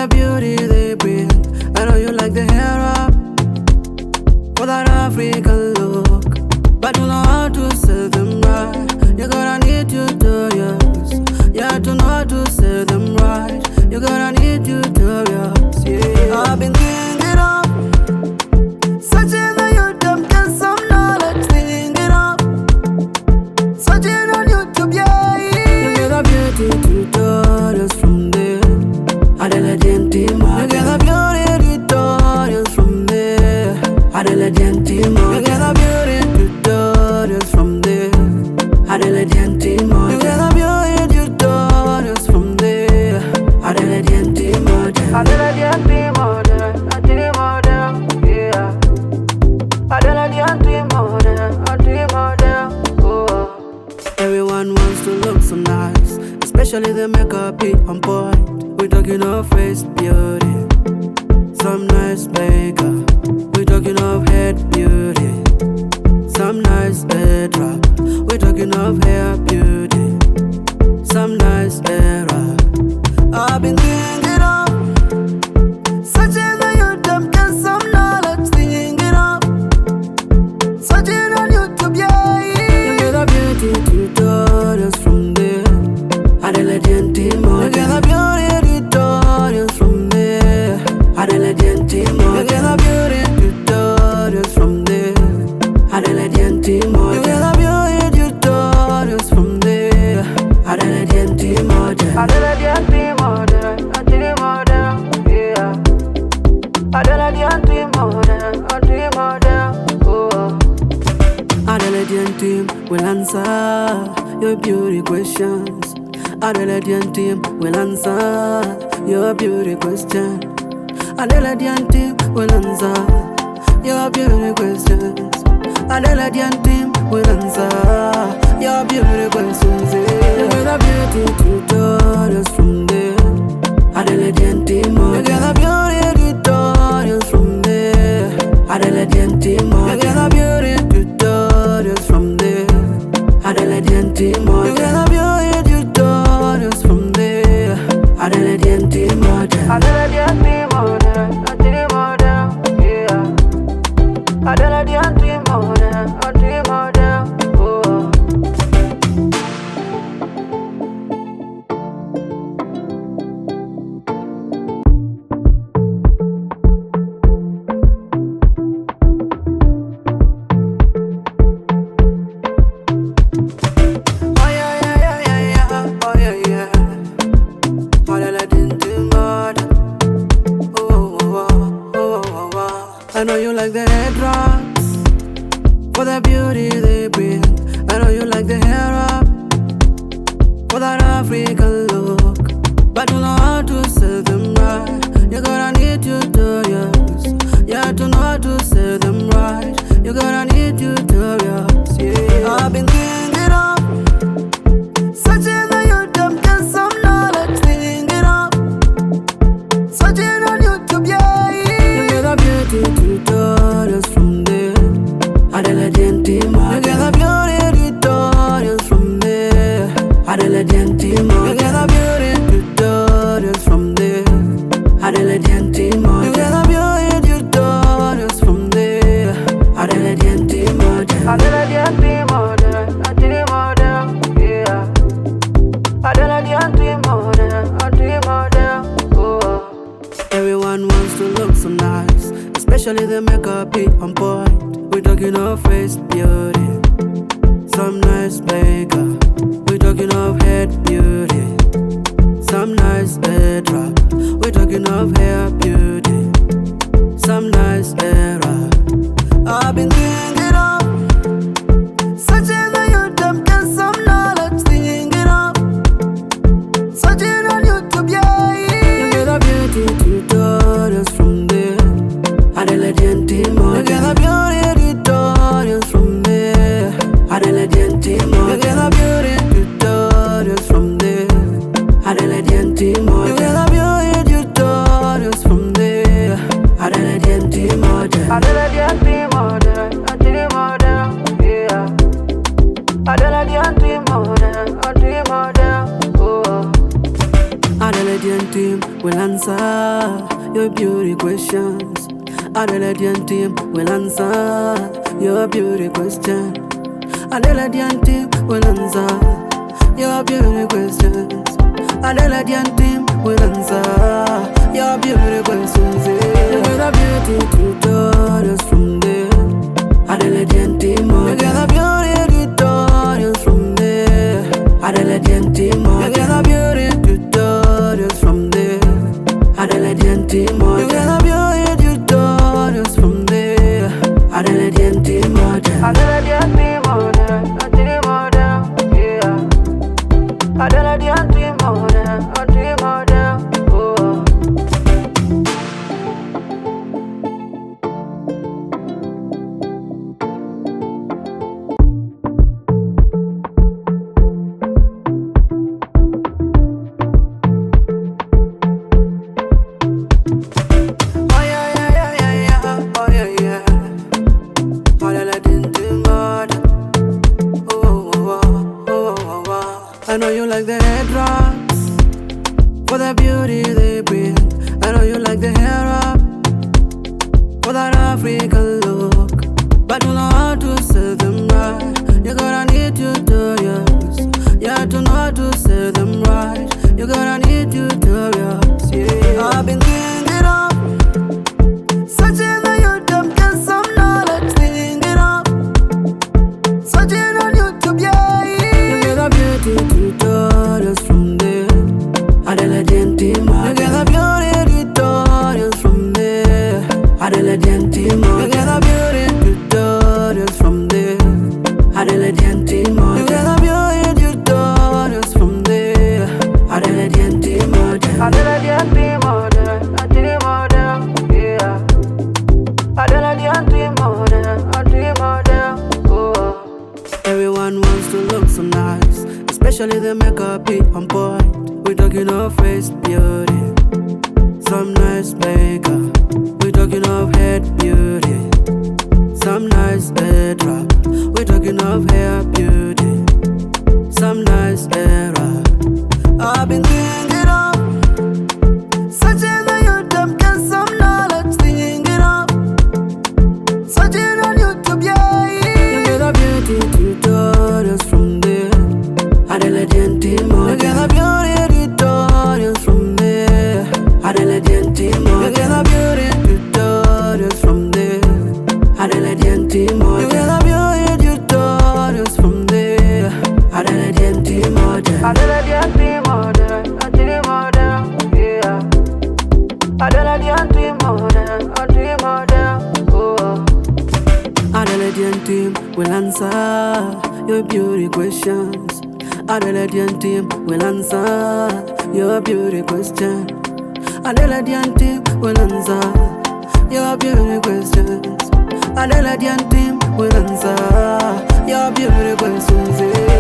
the beauty they bring. I know you like the hair up for that African look, but you know how to sell them right. You gotta need tutorials, yeah, to know how to sell them right. You gotta need tutorials, yeah. I've been thinking of searching on YouTube, get some knowledge, thinking of searching on YouTube, yeah. You get the beauty tutorials from there. Adela Gentima, you get the beauty tutorials from there. Adela Gentima, you get the beauty tutorials from there. Adela Gentima, you get the beauty tutorials from there. Adela Gentima, Adela Gentima, yeah. Adela Gentima, oh. Everyone wants to look so nice, especially the makeup be on point. We talking of face beauty, some nice makeup. We talking of head beauty, some nice head wrap. We talking of hair beauty, some nice hair wrap. I've been thinking of searching on YouTube, get some knowledge, thinking of searching on YouTube, yeah. You get the beauty tutorials from there. Adela Gentima, you get the beauty tutorials from there. Adela Gentima, you get the beauty tutorials from there. Adela Gentima, you get the beauty tutorials from there. Adela Gentima, Adela Gentima, yeah. Adela Gentima, oh. Adela Gentima will answer your beauty questions. Adela Gentima will answer your beauty question. Adela Gentima will answer your beauty questions. Adela Gentima will answer your beauty questions. You get the beauty tutorials from there. Adela Gentima, you get the beauty tutorials from there. Adela Gentima, you get the beauty tutorials from there. Adela Gentima, you get the beauty tutorials from there. Adela Gentima, Adela Gentima, yeah. Adela Gentima, oh. I know you like the headwraps for the beauty they bring. I know you like the hair up for that African look, but you know how to sell them right. You gotta need tutorials, yeah, to know how to sell them right. You gotta need tutorials, yeah. I've been thinking of searching on YouTube, get some knowledge, thinking of searching on YouTube, yeah. You get the beauty tutorials from there. Adela Gentima, you get the beauty tutorials from there. Adela Gentima, you get the beauty tutorials from there. Adela Gentima, you get the beauty tutorials from there. Adela Gentima, Adela Gentima, yeah. Adela Gentima, oh. Everyone wants to look so nice, especially the makeup be on point. We talking of face beauty, some nice makeup. We talking of head beauty, some nice head wrap. We talking of hair beauty, some nice hair wrap. I've been thinking of searching on YouTube, get some knowledge, thinking of searching on YouTube, yeah. You get the beauty tutorials from there. Adela Gentima, you get the beauty tutorials from there. Adela Gentima, you get the beauty tutorials from there. Adela Gentima, you get the beauty tutorials from there. Adela Gentima, Adela Gentima, yeah. Adela Gentima, oh. Adela Adelaide team will answer your beauty questions. Adelaide team will answer your beauty question. Adelaide team will answer your beauty questions. Adelaide team will answer your beauty questions. You get a beauty tutorials from there. Adelaide team, you get a beauty tutorials from there. Adelaide team, you get a beauty tutorials from there. Adelaide team, you get a beauty tutorials from there. Adelaide team, Adelaide team, yeah. Adelaide team, oh. I know you like the headwraps for the beauty they bring. I know you like the hair up for that African look, but you know how to say them right. You gotta need tutorials. You have to know how to say them right. You gotta need tutorials. Yeah, I've been thinking of searching on YouTube, get some knowledge. Thinking of searching on YouTube, yeah. You get a beauty tutorials from there. Adelaide team, you get a beauty tutorials from there. Adelaide team, you get a beauty tutorials from there. Adelaide team, you get a beauty tutorials from there. Adelaide team, Adelaide team, yeah. Adelaide team, oh. Everyone wants to look so nice, especially the makeup be on point. We talking of face beauty, some nice makeup. We talking of head beauty, some nice head wrap. We talking of hair beauty, some nice hair wrap. I've been thinking of searching on YouTube, get some knowledge. Thinking of searching on YouTube, yeah. You get a beauty tutorials from there. Adelaide team, you get a beauty tutorials from there. Adelaide team, you get a beauty tutorials from there. Adelaide team, you get a beauty tutorials from there. Adelaide team, Adelaide team, yeah. Adelaide team, oh. Adelaide team will answer your beauty questions. Adelaide team will answer your beauty question. Adelaide team will answer your beauty questions. Adelaide team will answer your beauty questions.